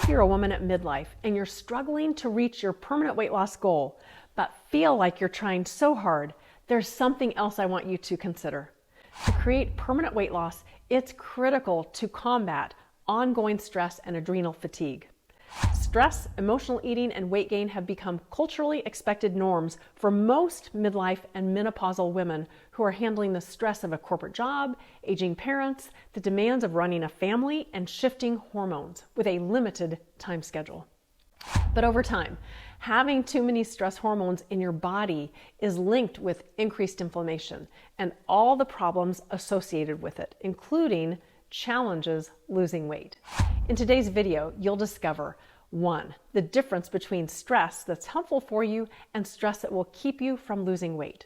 you're a woman at midlife and you're struggling to reach your permanent weight loss goal, but feel like you're trying so hard, there's something else I want you to consider. To create permanent weight loss, it's critical to combat ongoing stress and adrenal fatigue. Stress, emotional eating, and weight gain have become culturally expected norms for most midlife and menopausal women who are handling the stress of a corporate job, aging parents, the demands of running a family, and shifting hormones with a limited time schedule. But over time, having too many stress hormones in your body is linked with increased inflammation and all the problems associated with it, including challenges losing weight. In today's video, you'll discover 1. The difference between stress that's helpful for you and stress that will keep you from losing weight.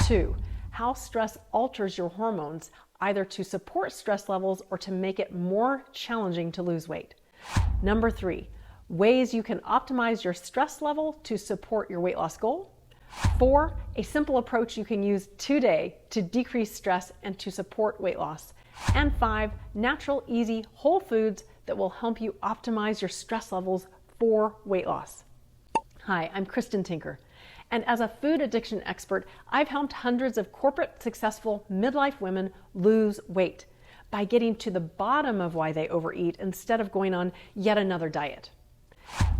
2. How stress alters your hormones, either to support stress levels or to make it more challenging to lose weight. 3. Ways you can optimize your stress level to support your weight loss goal. 4. A simple approach you can use today to decrease stress and to support weight loss. And 5. Natural, easy, whole foods that will help you optimize your stress levels for weight loss. Hi, I'm Kristen Tinker, and as a food addiction expert, I've helped hundreds of corporate successful midlife women lose weight by getting to the bottom of why they overeat instead of going on yet another diet.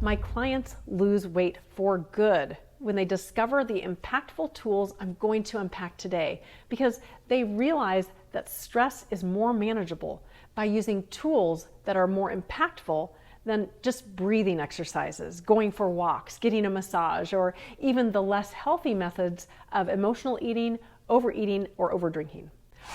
My clients lose weight for good when they discover the impactful tools I'm going to unpack today, because they realize that stress is more manageable by using tools that are more impactful than just breathing exercises, going for walks, getting a massage, or even the less healthy methods of emotional eating, overeating, or overdrinking.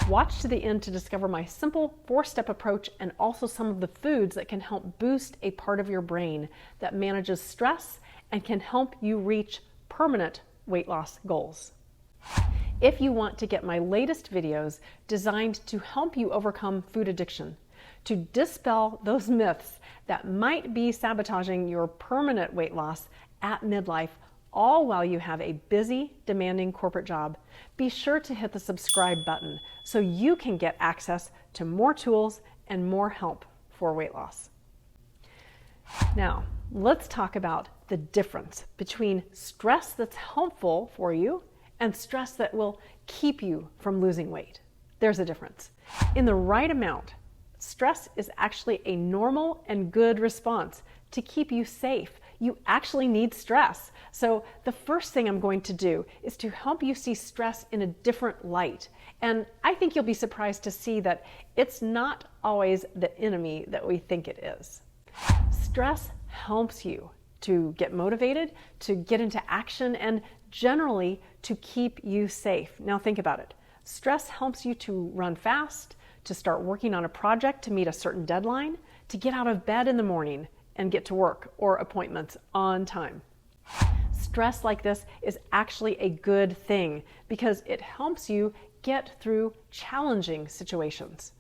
Watch to the end to discover my simple 4-step approach and also some of the foods that can help boost a part of your brain that manages stress and can help you reach permanent weight loss goals. If you want to get my latest videos designed to help you overcome food addiction, to dispel those myths that might be sabotaging your permanent weight loss at midlife, all while you have a busy, demanding corporate job, be sure to hit the subscribe button so you can get access to more tools and more help for weight loss. Now, let's talk about the difference between stress that's helpful for you and stress that will keep you from losing weight. There's a difference. In the right amount, stress is actually a normal and good response to keep you safe. You actually need stress. So the first thing I'm going to do is to help you see stress in a different light. And I think you'll be surprised to see that it's not always the enemy that we think it is. Stress helps you to get motivated, to get into action, and generally to keep you safe. Now think about it. Stress helps you to run fast, to start working on a project to meet a certain deadline, to get out of bed in the morning and get to work or appointments on time. Stress like this is actually a good thing because it helps you get through challenging situations.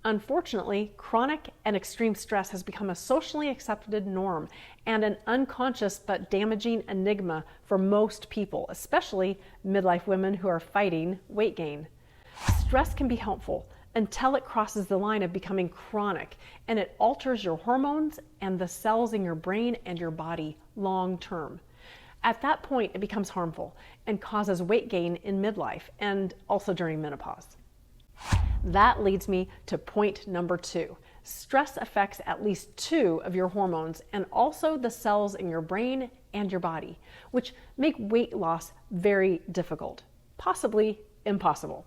Unfortunately, chronic and extreme stress has become a socially accepted norm and an unconscious but damaging enigma for most people, especially midlife women who are fighting weight gain. Stress can be helpful until it crosses the line of becoming chronic and it alters your hormones and the cells in your brain and your body long term. At that point, it becomes harmful and causes weight gain in midlife and also during menopause. That leads me to point number 2. Stress affects at least 2 of your hormones and also the cells in your brain and your body, which make weight loss very difficult, possibly impossible.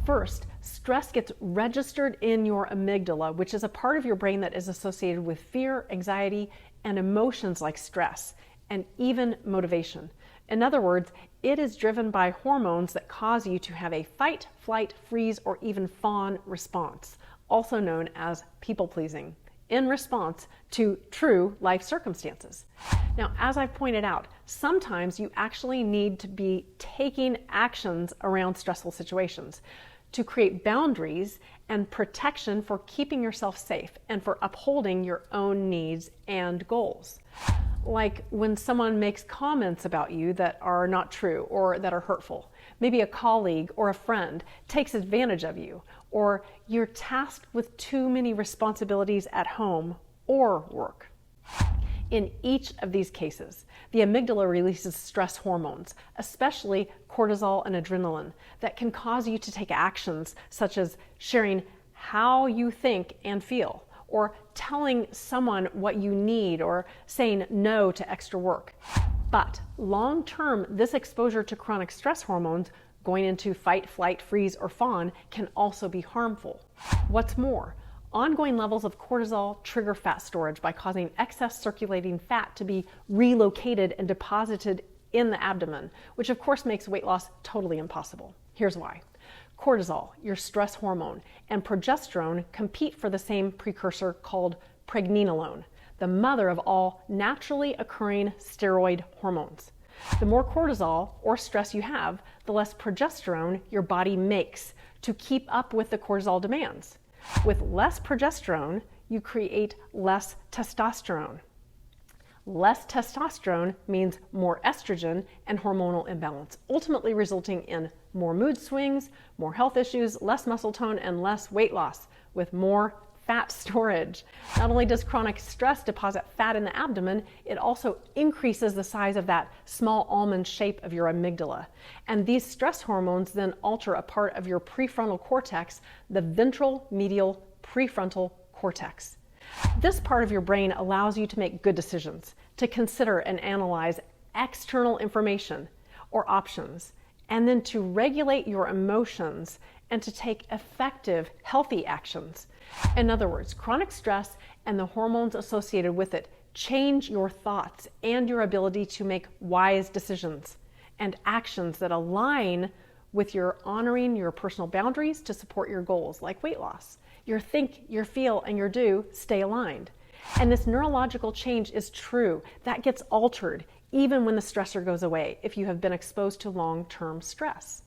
First, stress gets registered in your amygdala, which is a part of your brain that is associated with fear, anxiety, and emotions like stress, and even motivation. In other words, it is driven by hormones that cause you to have a fight, flight, freeze, or even fawn response, also known as people-pleasing, in response to true life circumstances. Now, as I've pointed out, sometimes you actually need to be taking actions around stressful situations to create boundaries and protection for keeping yourself safe and for upholding your own needs and goals. Like when someone makes comments about you that are not true or that are hurtful. Maybe a colleague or a friend takes advantage of you, or you're tasked with too many responsibilities at home or work. In each of these cases, the amygdala releases stress hormones, especially cortisol and adrenaline, that can cause you to take actions such as sharing how you think and feel, or telling someone what you need, or saying no to extra work. But long term, this exposure to chronic stress hormones, going into fight, flight, freeze, or fawn, can also be harmful. What's more, ongoing levels of cortisol trigger fat storage by causing excess circulating fat to be relocated and deposited in the abdomen, which of course makes weight loss totally impossible. Here's why. Cortisol, your stress hormone, and progesterone compete for the same precursor called pregnenolone, the mother of all naturally occurring steroid hormones. The more cortisol or stress you have, the less progesterone your body makes to keep up with the cortisol demands. With less progesterone, you create less testosterone. Less testosterone means more estrogen and hormonal imbalance, ultimately resulting in more mood swings, more health issues, less muscle tone, and less weight loss with more fat storage. Not only does chronic stress deposit fat in the abdomen, it also increases the size of that small almond shape of your amygdala. And these stress hormones then alter a part of your prefrontal cortex, the ventral medial prefrontal cortex. This part of your brain allows you to make good decisions, to consider and analyze external information or options, and then to regulate your emotions and to take effective, healthy actions. In other words, chronic stress and the hormones associated with it change your thoughts and your ability to make wise decisions and actions that align with your honoring your personal boundaries to support your goals, like weight loss. Your think, your feel, and your do stay aligned. And this neurological change is true. That gets altered even when the stressor goes away if you have been exposed to long-term stress.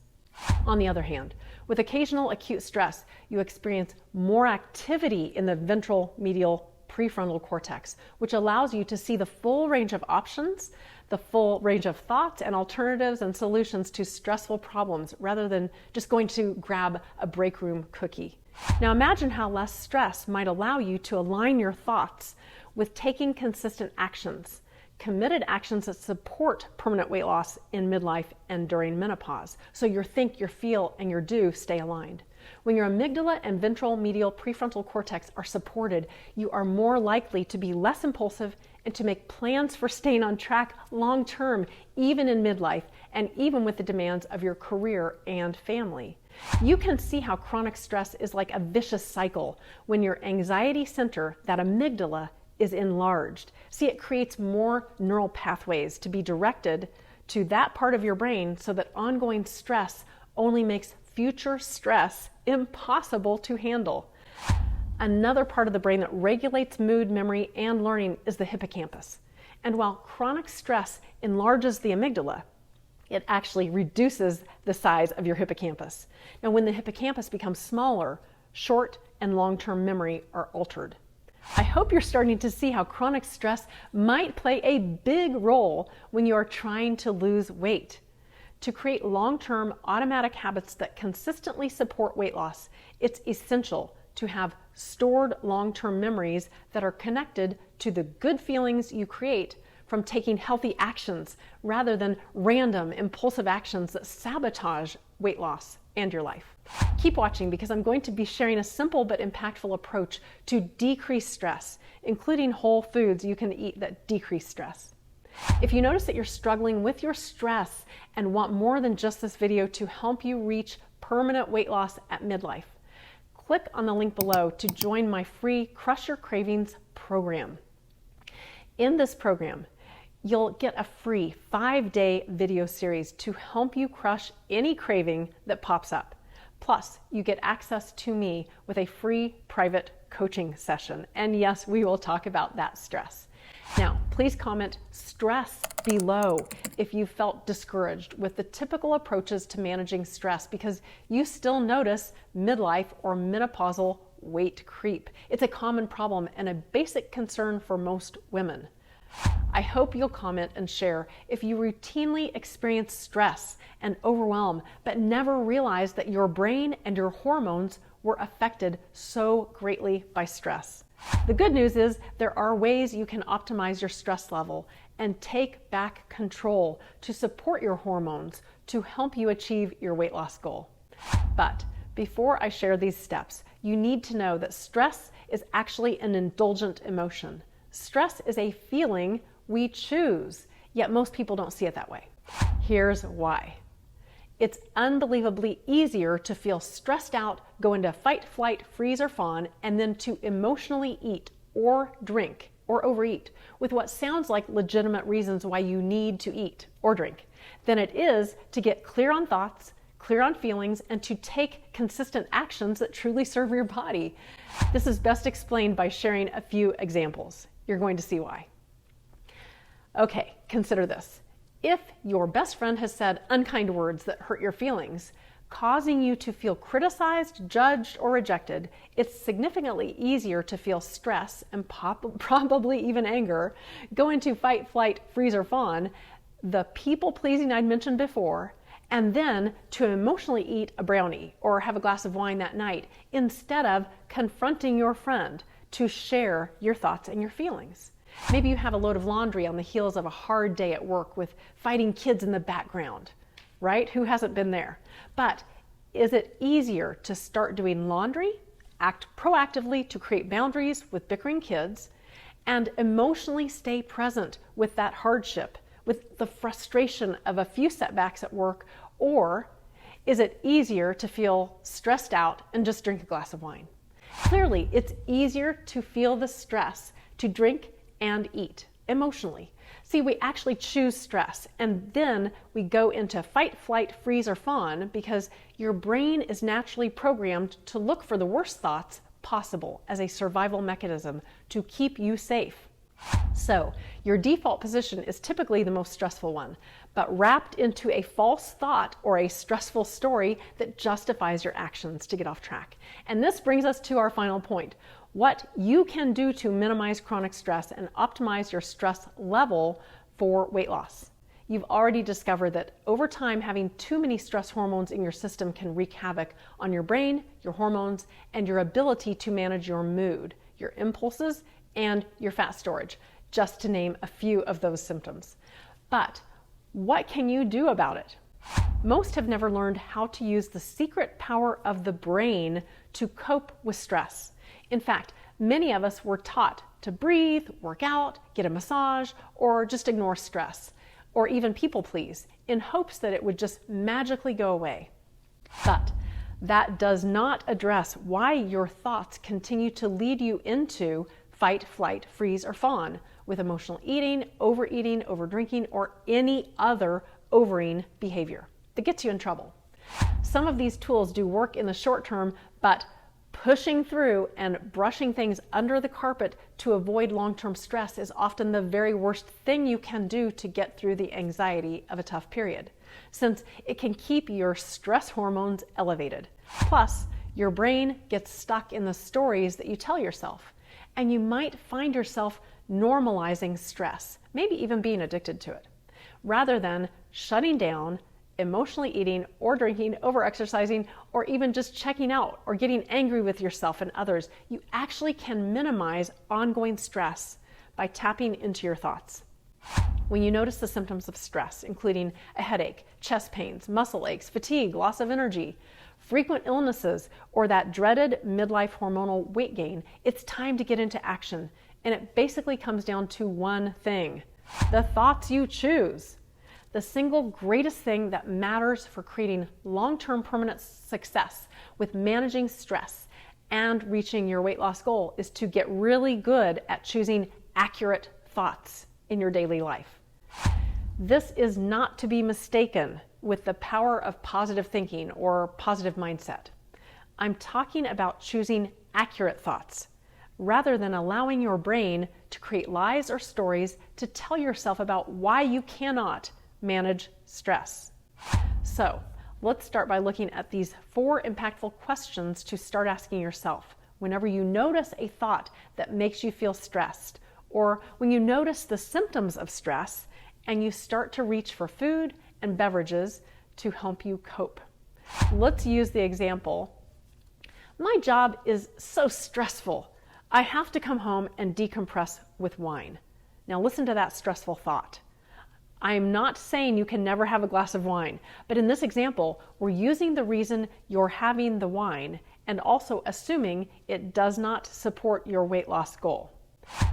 On the other hand, with occasional acute stress, you experience more activity in the ventral medial prefrontal cortex, which allows you to see the full range of options, the full range of thoughts and alternatives and solutions to stressful problems rather than just going to grab a break room cookie. Now imagine how less stress might allow you to align your thoughts with taking consistent actions, committed actions that support permanent weight loss in midlife and during menopause, so your think, your feel, and your do stay aligned. When your amygdala and ventral medial prefrontal cortex are supported, you are more likely to be less impulsive and to make plans for staying on track long term, even in midlife and even with the demands of your career and family. You can see how chronic stress is like a vicious cycle when your anxiety center, that amygdala, is enlarged. See, it creates more neural pathways to be directed to that part of your brain so that ongoing stress only makes future stress impossible to handle. Another part of the brain that regulates mood, memory, and learning is the hippocampus. And while chronic stress enlarges the amygdala, it actually reduces the size of your hippocampus. Now, when the hippocampus becomes smaller, short and long-term memory are altered. I hope you're starting to see how chronic stress might play a big role when you are trying to lose weight. To create long-term automatic habits that consistently support weight loss, it's essential to have stored long-term memories that are connected to the good feelings you create from taking healthy actions rather than random impulsive actions that sabotage weight loss and your life. Keep watching because I'm going to be sharing a simple but impactful approach to decrease stress, including whole foods you can eat that decrease stress. If you notice that you're struggling with your stress and want more than just this video to help you reach permanent weight loss at midlife, click on the link below to join my free Crush Your Cravings program. In this program, you'll get a free 5-day video series to help you crush any craving that pops up. Plus, you get access to me with a free private coaching session. And yes, we will talk about that stress. Now, please comment stress below if you felt discouraged with the typical approaches to managing stress because you still notice midlife or menopausal weight creep. It's a common problem and a basic concern for most women. I hope you'll comment and share if you routinely experience stress and overwhelm, but never realized that your brain and your hormones were affected so greatly by stress. The good news is there are ways you can optimize your stress level and take back control to support your hormones to help you achieve your weight loss goal. But before I share these steps, you need to know that stress is actually an indulgent emotion. Stress is a feeling we choose, yet most people don't see it that way. Here's why. It's unbelievably easier to feel stressed out, go into fight, flight, freeze, or fawn, and then to emotionally eat or drink or overeat with what sounds like legitimate reasons why you need to eat or drink than it is to get clear on thoughts, clear on feelings, and to take consistent actions that truly serve your body. This is best explained by sharing a few examples. You're going to see why. Okay, consider this. If your best friend has said unkind words that hurt your feelings, causing you to feel criticized, judged, or rejected, it's significantly easier to feel stress and probably even anger, go into fight, flight, freeze, or fawn, the people-pleasing I'd mentioned before, and then to emotionally eat a brownie or have a glass of wine that night instead of confronting your friend to share your thoughts and your feelings. Maybe you have a load of laundry on the heels of a hard day at work with fighting kids in the background, right? Who hasn't been there? But is it easier to start doing laundry, act proactively to create boundaries with bickering kids, and emotionally stay present with that hardship, with the frustration of a few setbacks at work? Or is it easier to feel stressed out and just drink a glass of wine? Clearly, it's easier to feel the stress to drink and eat emotionally. See, we actually choose stress, and then we go into fight, flight, freeze, or fawn because your brain is naturally programmed to look for the worst thoughts possible as a survival mechanism to keep you safe. So, your default position is typically the most stressful one, but wrapped into a false thought or a stressful story that justifies your actions to get off track. And this brings us to our final point. What you can do to minimize chronic stress and optimize your stress level for weight loss. You've already discovered that over time, having too many stress hormones in your system can wreak havoc on your brain, your hormones, and your ability to manage your mood, your impulses, and your fat storage, just to name a few of those symptoms. But what can you do about it? Most have never learned how to use the secret power of the brain to cope with stress. In fact, many of us were taught to breathe, work out, get a massage, or just ignore stress, or even people please, in hopes that it would just magically go away. But that does not address why your thoughts continue to lead you into fight, flight, freeze, or fawn with emotional eating, overeating, overdrinking, or any other overing behavior that gets you in trouble. Some of these tools do work in the short term, but pushing through and brushing things under the carpet to avoid long-term stress is often the very worst thing you can do to get through the anxiety of a tough period, since it can keep your stress hormones elevated. Plus, your brain gets stuck in the stories that you tell yourself, and you might find yourself normalizing stress, maybe even being addicted to it, rather than shutting down, emotionally eating or drinking, over-exercising, or even just checking out or getting angry with yourself and others. You actually can minimize ongoing stress by tapping into your thoughts. When you notice the symptoms of stress, including a headache, chest pains, muscle aches, fatigue, loss of energy, frequent illnesses, or that dreaded midlife hormonal weight gain, it's time to get into action. And it basically comes down to one thing: the thoughts you choose. The single greatest thing that matters for creating long-term permanent success with managing stress and reaching your weight loss goal is to get really good at choosing accurate thoughts in your daily life. This is not to be mistaken with the power of positive thinking or positive mindset. I'm talking about choosing accurate thoughts rather than allowing your brain to create lies or stories to tell yourself about why you cannot manage stress. So let's start by looking at these 4 impactful questions to start asking yourself whenever you notice a thought that makes you feel stressed, or when you notice the symptoms of stress and you start to reach for food and beverages to help you cope. Let's use the example: my job is so stressful. I have to come home and decompress with wine. Now listen to that stressful thought. I am not saying you can never have a glass of wine, but in this example, we're using the reason you're having the wine and also assuming it does not support your weight loss goal.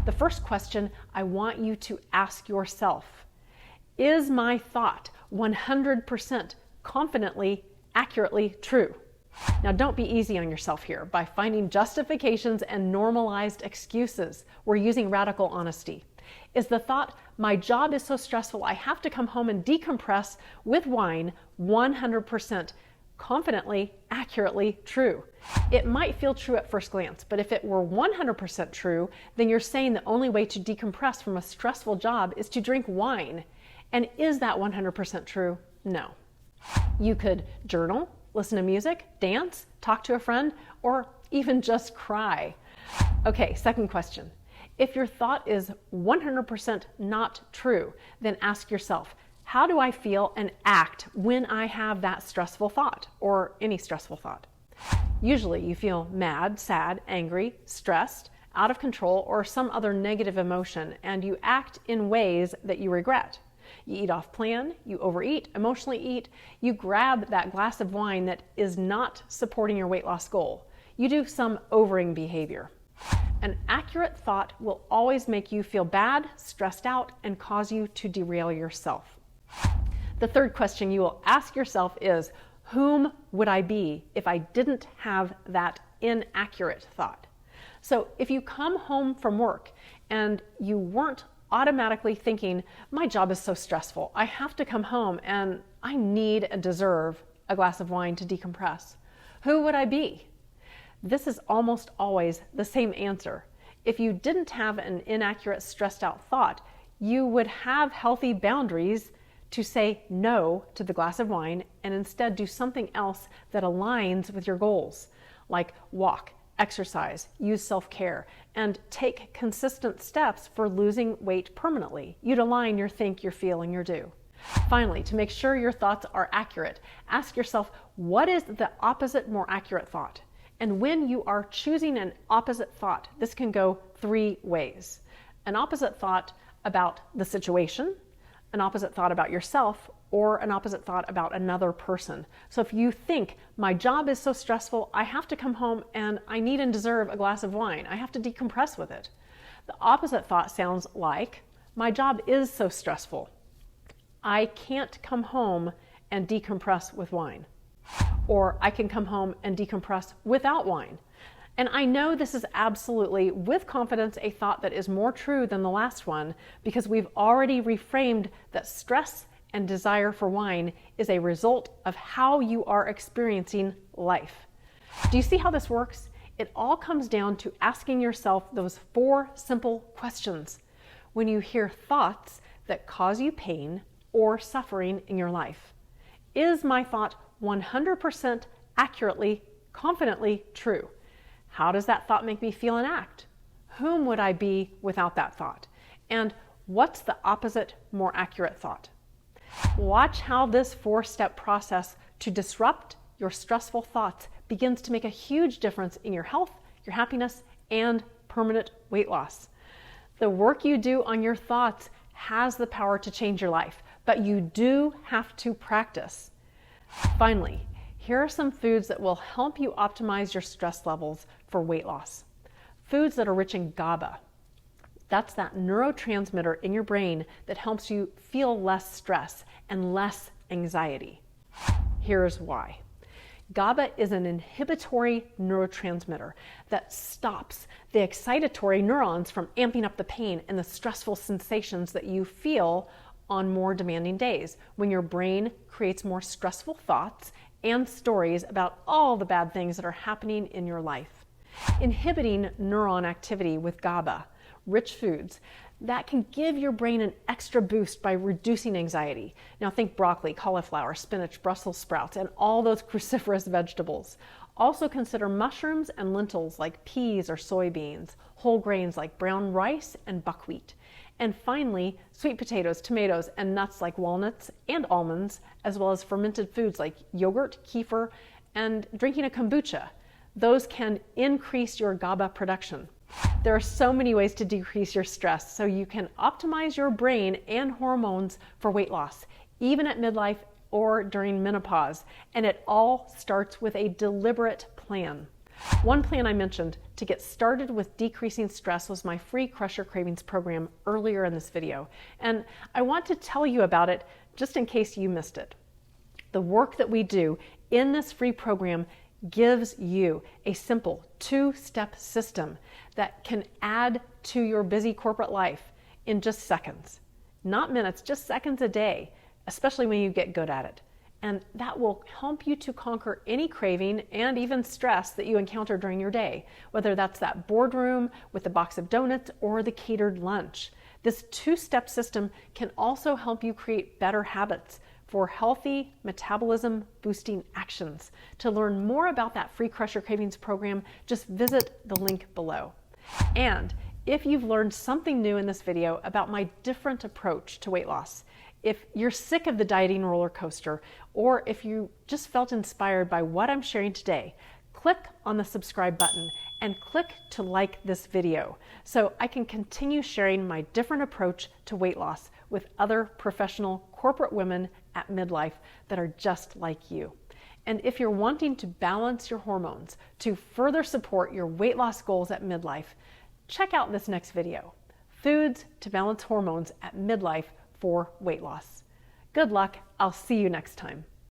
The first question I want you to ask yourself: is my thought 100% confidently, accurately true? Now don't be easy on yourself here by finding justifications and normalized excuses. We're using radical honesty. Is the thought, my job is so stressful, I have to come home and decompress with wine, 100% confidently, accurately true? It might feel true at first glance, but if it were 100% true, then you're saying the only way to decompress from a stressful job is to drink wine. And is that 100% true? No. You could journal, listen to music, dance, talk to a friend, or even just cry. Okay, second question. If your thought is 100% not true, then ask yourself, how do I feel and act when I have that stressful thought or any stressful thought? Usually you feel mad, sad, angry, stressed, out of control, or some other negative emotion, and you act in ways that you regret. You eat off plan, you overeat, emotionally eat, you grab that glass of wine that is not supporting your weight loss goal. You do some overing behavior. An accurate thought will always make you feel bad, stressed out, and cause you to derail yourself. The third question you will ask yourself is, whom would I be if I didn't have that inaccurate thought? So if you come home from work and you weren't automatically thinking, my job is so stressful, I have to come home and I need and deserve a glass of wine to decompress, who would I be? This is almost always the same answer. If you didn't have an inaccurate, stressed out thought, you would have healthy boundaries to say no to the glass of wine and instead do something else that aligns with your goals, like walk, exercise, use self-care, and take consistent steps for losing weight permanently. You'd align your think, your feel, and your do. Finally, to make sure your thoughts are accurate, ask yourself, what is the opposite, more accurate thought? And when you are choosing an opposite thought, this can go three ways. An opposite thought about the situation, an opposite thought about yourself, or an opposite thought about another person. So if you think, my job is so stressful, I have to come home and I need and deserve a glass of wine, I have to decompress with it. The opposite thought sounds like, my job is so stressful, I can't come home and decompress with wine. Or I can come home and decompress without wine. And I know this is absolutely, with confidence, a thought that is more true than the last one, because we've already reframed that stress and desire for wine is a result of how you are experiencing life. Do you see how this works? It all comes down to asking yourself those four simple questions when you hear thoughts that cause you pain or suffering in your life. Is my thought 100% accurately, confidently true? How does that thought make me feel and act? Whom would I be without that thought? And what's the opposite, more accurate thought? Watch how this four-step process to disrupt your stressful thoughts begins to make a huge difference in your health, your happiness, and permanent weight loss. The work you do on your thoughts has the power to change your life, but you do have to practice. Finally, here are some foods that will help you optimize your stress levels for weight loss. Foods that are rich in GABA. That's that neurotransmitter in your brain that helps you feel less stress and less anxiety. Here's why. GABA is an inhibitory neurotransmitter that stops the excitatory neurons from amping up the pain and the stressful sensations that you feel on more demanding days, when your brain creates more stressful thoughts and stories about all the bad things that are happening in your life. Inhibiting neuron activity with GABA, rich foods, that can give your brain an extra boost by reducing anxiety. Now think broccoli, cauliflower, spinach, Brussels sprouts, and all those cruciferous vegetables. Also consider mushrooms and lentils like peas or soybeans, whole grains like brown rice and buckwheat. And finally, sweet potatoes, tomatoes, and nuts like walnuts and almonds, as well as fermented foods like yogurt, kefir, and drinking a kombucha. Those can increase your GABA production. There are so many ways to decrease your stress so you can optimize your brain and hormones for weight loss, even at midlife or during menopause. And it all starts with a deliberate plan. One plan I mentioned to get started with decreasing stress was my free Crush Your Cravings program earlier in this video. And I want to tell you about it just in case you missed it. The work that we do in this free program gives you a simple 2-step system that can add to your busy corporate life in just seconds. Not minutes, just seconds a day, especially when you get good at it. And that will help you to conquer any craving and even stress that you encounter during your day, whether that's that boardroom with the box of donuts or the catered lunch. This 2-step system can also help you create better habits for healthy metabolism boosting actions. To learn more about that free Crush Your Cravings program, just visit the link below. And if you've learned something new in this video about my different approach to weight loss, if you're sick of the dieting roller coaster, or if you just felt inspired by what I'm sharing today, click on the subscribe button and click to like this video so I can continue sharing my different approach to weight loss with other professional corporate women at midlife that are just like you. And if you're wanting to balance your hormones to further support your weight loss goals at midlife, check out this next video, Foods to Balance Hormones at Midlife for Weight Loss. Good luck. I'll see you next time.